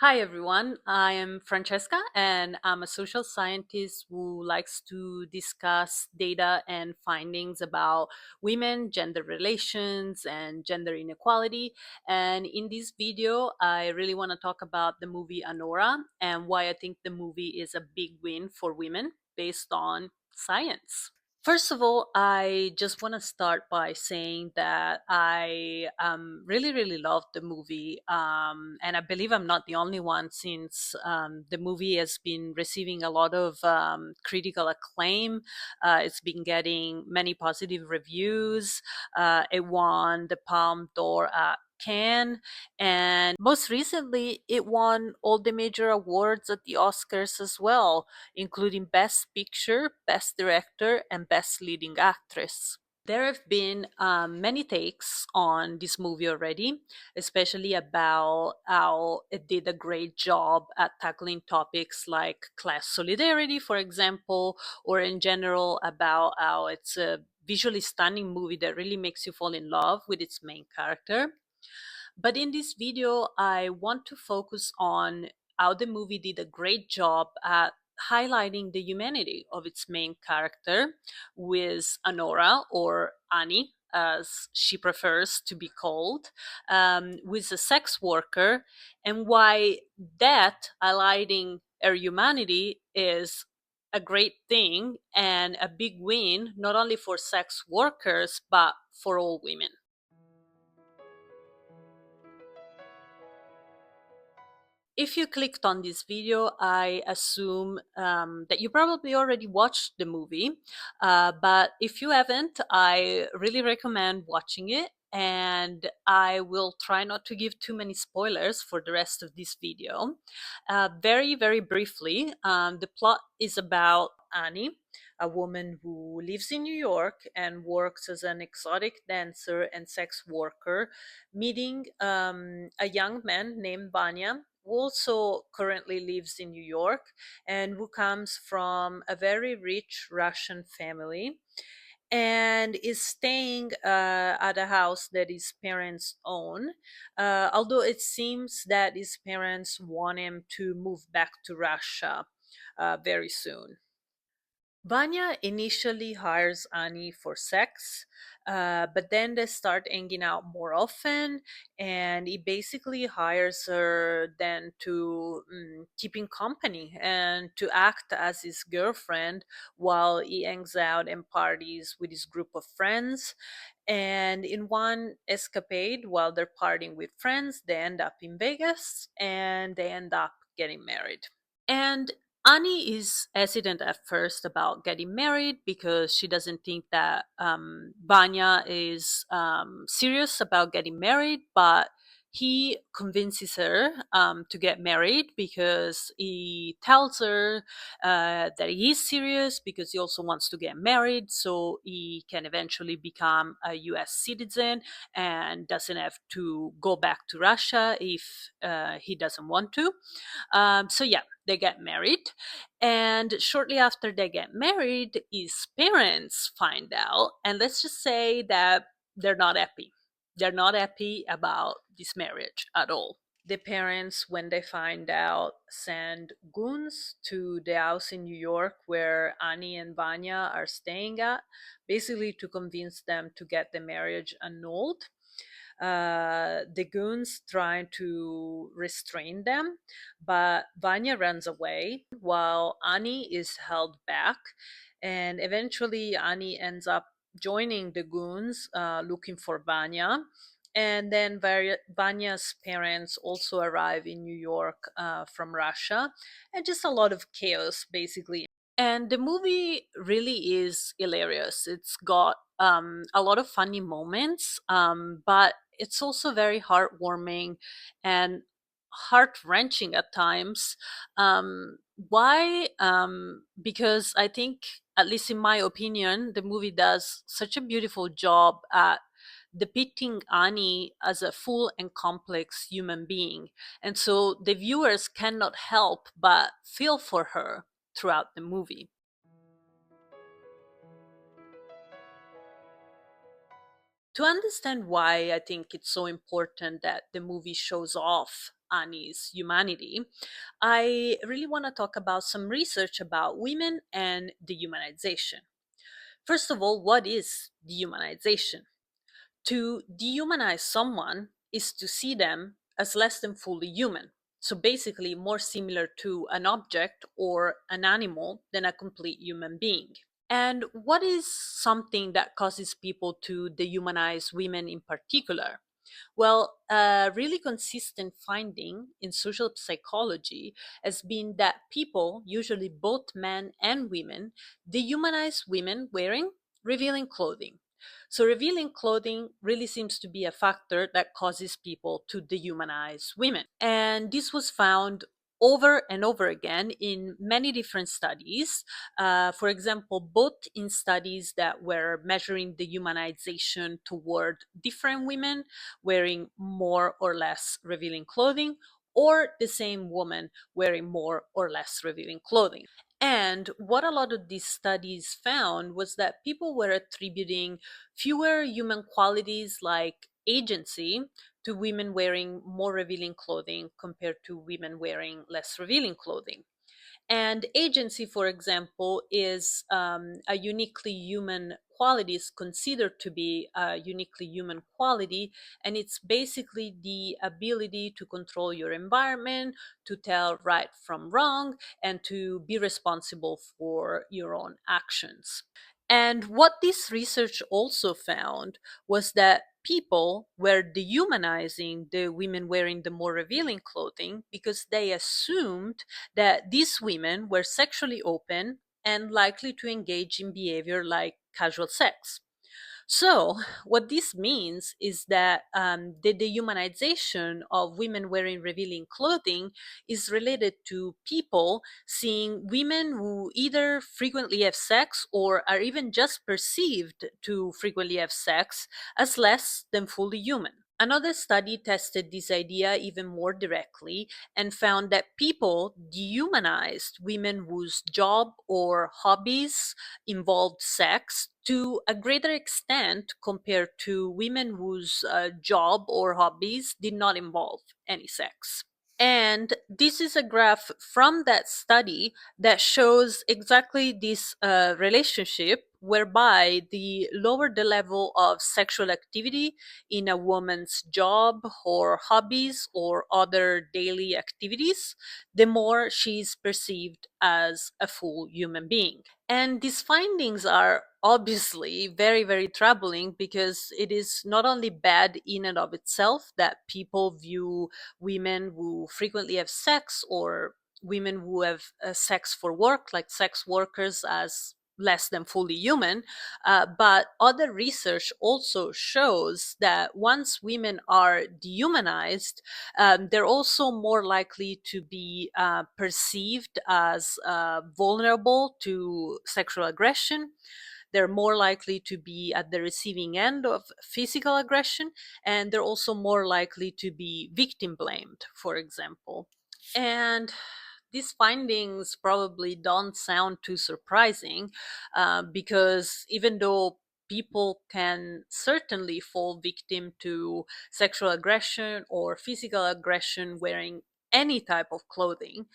Hi everyone, I am Francesca and I'm a social scientist who likes to discuss data and findings about women, gender relations, and gender inequality. And in this video, I really want to talk about the movie Anora and why I think the movie is a big win for women based on science. First of all, I just want to start by saying that I really, really loved the movie. And I believe I'm not the only one since the movie has been receiving a lot of critical acclaim. It's been getting many positive reviews. It won the Palme d'Or at Cannes, and most recently, it won all the major awards at the Oscars as well, including Best Picture, Best Director, and Best Leading Actress. There have been many takes on this movie already, especially about how it did a great job at tackling topics like class solidarity, for example, or in general about how it's a visually stunning movie that really makes you fall in love with its main character. But in this video, I want to focus on how the movie did a great job at highlighting the humanity of its main character, with Anora, or Annie, as she prefers to be called, with a sex worker, and why that, highlighting her humanity, is a great thing and a big win, not only for sex workers, but for all women. If you clicked on this video, I assume that you probably already watched the movie. But if you haven't, I really recommend watching it. And I will try not to give too many spoilers for the rest of this video. Very, very briefly, the plot is about Annie, a woman who lives in New York and works as an exotic dancer and sex worker, meeting a young man named Vanya, who also currently lives in New York and who comes from a very rich Russian family and is staying at a house that his parents own, although it seems that his parents want him to move back to Russia very soon. Vanya initially hires Annie for sex, but then they start hanging out more often, and he basically hires her then to keep in company and to act as his girlfriend while he hangs out and parties with his group of friends. And in one escapade, while they're partying with friends, they end up in Vegas and they end up getting married. And Annie is hesitant at first about getting married because she doesn't think that Vanya is serious about getting married, but he convinces her to get married because he tells her that he is serious because he also wants to get married so he can eventually become a US citizen and doesn't have to go back to Russia if he doesn't want to. So yeah, they get married, and shortly after they get married, his parents find out, and let's just say that they're not happy. They're not happy about this marriage at all. The parents, when they find out, send goons to the house in New York where Annie and Vanya are staying at, basically to convince them to get the marriage annulled. The goons try to restrain them, but Vanya runs away while Ani is held back. And eventually, Ani ends up joining the goons looking for Vanya. And then Vanya's parents also arrive in New York from Russia, and just a lot of chaos, basically. And the movie really is hilarious. It's got a lot of funny moments, but it's also very heartwarming and heart wrenching at times. Why? Because I think, at least in my opinion, the movie does such a beautiful job at depicting Annie as a full and complex human being. And so the viewers cannot help but feel for her throughout the movie. To understand why I think it's so important that the movie shows off Annie's humanity, I really want to talk about some research about women and dehumanization. First of all, what is dehumanization? To dehumanize someone is to see them as less than fully human. So basically, more similar to an object or an animal than a complete human being. And what is something that causes people to dehumanize women in particular? Well, a really consistent finding in social psychology has been that people, usually both men and women, dehumanize women wearing revealing clothing. So, revealing clothing really seems to be a factor that causes people to dehumanize women. And this was found over and over again in many different studies. For example, both in studies that were measuring dehumanization toward different women wearing more or less revealing clothing, or the same woman wearing more or less revealing clothing. And what a lot of these studies found was that people were attributing fewer human qualities like agency to women wearing more revealing clothing compared to women wearing less revealing clothing. And agency, for example, is a uniquely human quality, is considered to be a uniquely human quality. And it's basically the ability to control your environment, to tell right from wrong, and to be responsible for your own actions. And what this research also found was that people were dehumanizing the women wearing the more revealing clothing because they assumed that these women were sexually open and likely to engage in behavior like casual sex. So, what this means is that the dehumanization of women wearing revealing clothing is related to people seeing women who either frequently have sex or are even just perceived to frequently have sex as less than fully human. Another study tested this idea even more directly and found that people dehumanized women whose job or hobbies involved sex to a greater extent compared to women whose job or hobbies did not involve any sex. And this is a graph from that study that shows exactly this relationship, whereby the lower the level of sexual activity in a woman's job or hobbies or other daily activities, the more she's perceived as a full human being. And these findings are obviously very, very troubling because it is not only bad in and of itself that people view women who frequently have sex or women who have sex for work, like sex workers, as less than fully human. But other research also shows that once women are dehumanized, they're also more likely to be perceived as vulnerable to sexual aggression. They're more likely to be at the receiving end of physical aggression, and they're also more likely to be victim blamed, for example. And these findings probably don't sound too surprising because even though people can certainly fall victim to sexual aggression or physical aggression wearing any type of clothing,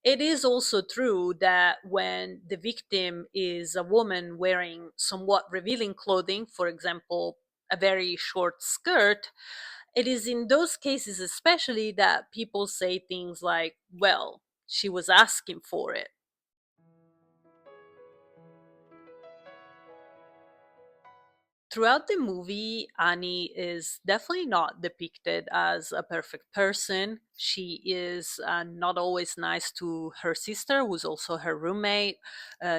it is also true that when the victim is a woman wearing somewhat revealing clothing, for example, a very short skirt, it is in those cases especially that people say things like, well, she was asking for it. Throughout the movie, Annie is definitely not depicted as a perfect person. She is not always nice to her sister, who's also her roommate.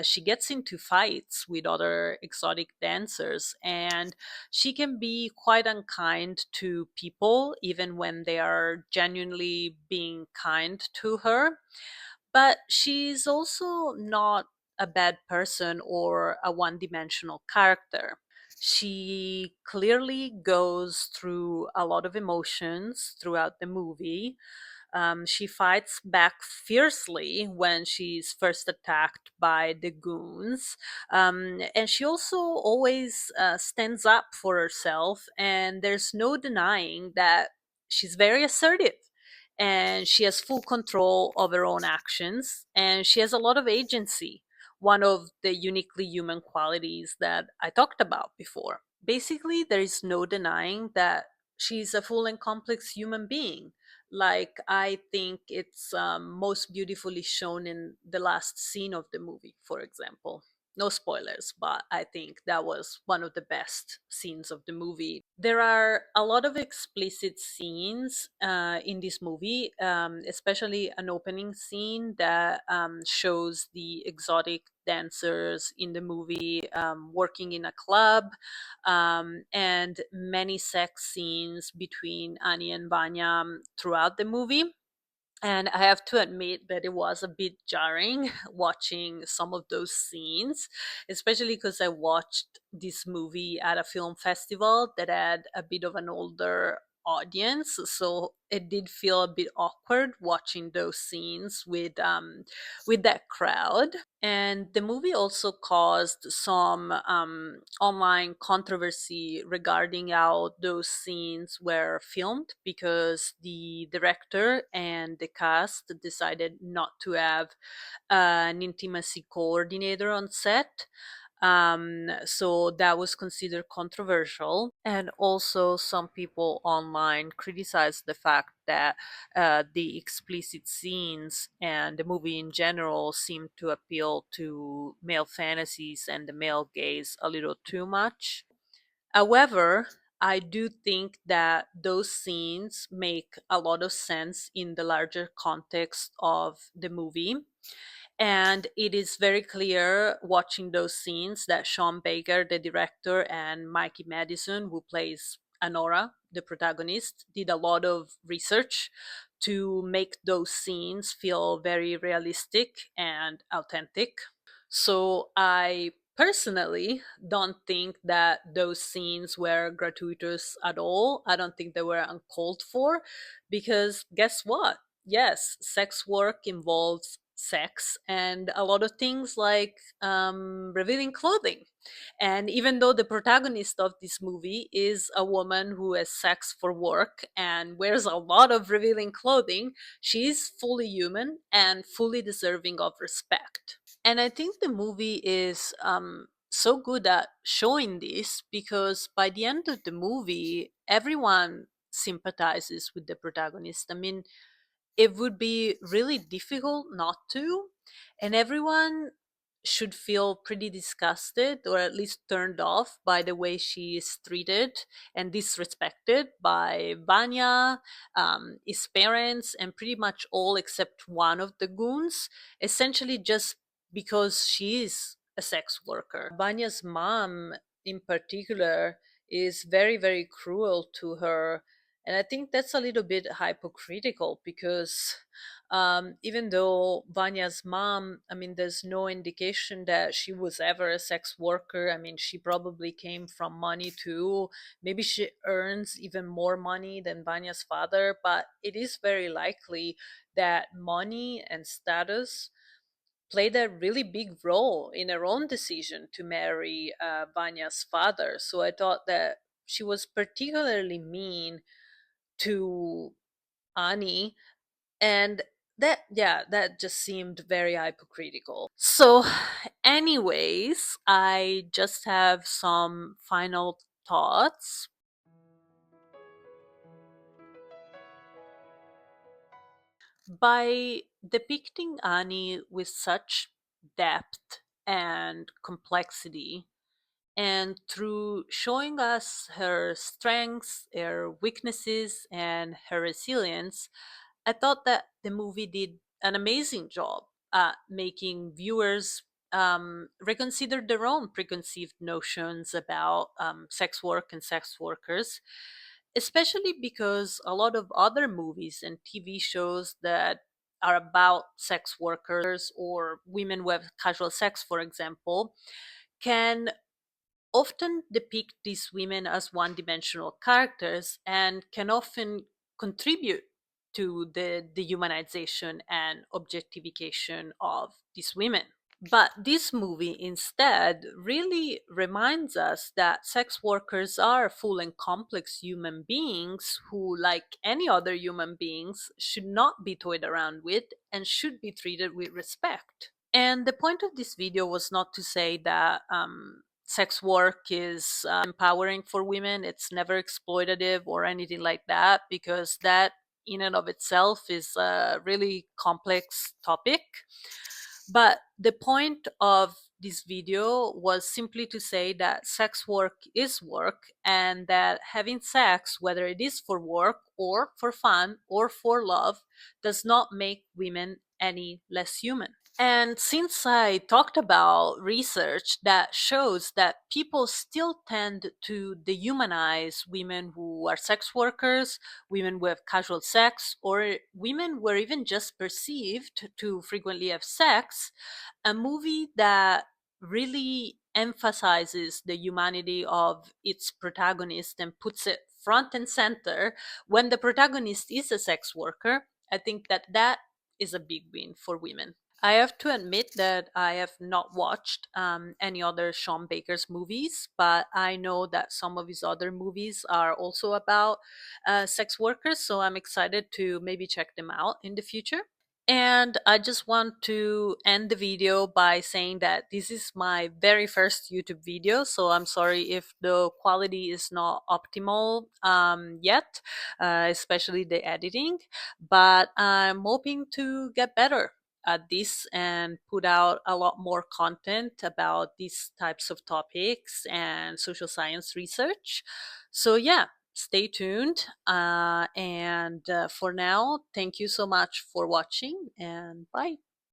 She gets into fights with other exotic dancers, and she can be quite unkind to people, even when they are genuinely being kind to her. But she's also not a bad person or a one dimensional character. She clearly goes through a lot of emotions throughout the movie. She fights back fiercely when she's first attacked by the goons. And she also always stands up for herself, and there's no denying that she's very assertive. and she has full control of her own actions, and she has a lot of agency, one of the uniquely human qualities that I talked about before. Basically, there is no denying that she's a full and complex human being. Like, I think it's most beautifully shown in the last scene of the movie, for example. No spoilers, but I think that was one of the best scenes of the movie. There are a lot of explicit scenes in this movie, especially an opening scene that shows the exotic dancers in the movie working in a club, and many sex scenes between Annie and Vanya throughout the movie. And I have to admit that it was a bit jarring watching some of those scenes, especially because I watched this movie at a film festival that had a bit of an older audience. So it did feel a bit awkward watching those scenes with that crowd. And the movie also caused some online controversy regarding how those scenes were filmed, because the director and the cast decided not to have an intimacy coordinator on set. So that was considered controversial. And also, some people online criticized the fact that the explicit scenes and the movie in general seemed to appeal to male fantasies and the male gaze a little too much. However, I do think that those scenes make a lot of sense in the larger context of the movie. And it is very clear watching those scenes that Sean Baker, the director, and Mikey Madison, who plays Anora, the protagonist, did a lot of research to make those scenes feel very realistic and authentic. So I personally don't think that those scenes were gratuitous at all. I don't think they were uncalled for, because guess what? Yes, sex work involves sex and a lot of things like revealing clothing. And even though the protagonist of this movie is a woman who has sex for work and wears a lot of revealing clothing, she's fully human and fully deserving of respect. And I think the movie is so good at showing this, because by the end of the movie, everyone sympathizes with the protagonist. I mean, it would be really difficult not to. And everyone should feel pretty disgusted, or at least turned off, by the way she is treated and disrespected by Vanya, his parents, and pretty much all except one of the goons, essentially just because she is a sex worker. Vanya's mom, in particular, is very, very cruel to her, and I think that's a little bit hypocritical, because even though Vanya's mom, I mean, there's no indication that she was ever a sex worker. I mean, she probably came from money too. Maybe she earns even more money than Vanya's father, but it is very likely that money and status played a really big role in her own decision to marry Vanya's father. So I thought that she was particularly mean to Ani, and that, yeah, that just seemed very hypocritical. So anyways, I just have some final thoughts. By depicting Ani with such depth and complexity, and through showing us her strengths, her weaknesses, and her resilience, I thought that the movie did an amazing job at making viewers reconsider their own preconceived notions about sex work and sex workers, especially because a lot of other movies and TV shows that are about sex workers or women who have casual sex, for example, can often depict these women as one dimensional characters, and can often contribute to the dehumanization and objectification of these women. But this movie instead really reminds us that sex workers are full and complex human beings who, like any other human beings, should not be toyed around with and should be treated with respect. And the point of this video was not to say that sex work is empowering for women, it's never exploitative or anything like that, because that in and of itself is a really complex topic. But the point of this video was simply to say that sex work is work, and that having sex, whether it is for work or for fun or for love, does not make women any less human. And since I talked about research that shows that people still tend to dehumanize women who are sex workers, women who have casual sex, or women who are even just perceived to frequently have sex, a movie that really emphasizes the humanity of its protagonist and puts it front and center when the protagonist is a sex worker, I think that that is a big win for women. I have to admit that I have not watched any other Sean Baker's movies, but I know that some of his other movies are also about sex workers, so I'm excited to maybe check them out in the future. And I just want to end the video by saying that this is my very first YouTube video, so I'm sorry if the quality is not optimal yet, especially the editing, but I'm hoping to get better at this and put out a lot more content about these types of topics and social science research. So, yeah, stay tuned. And for now, thank you so much for watching, and bye.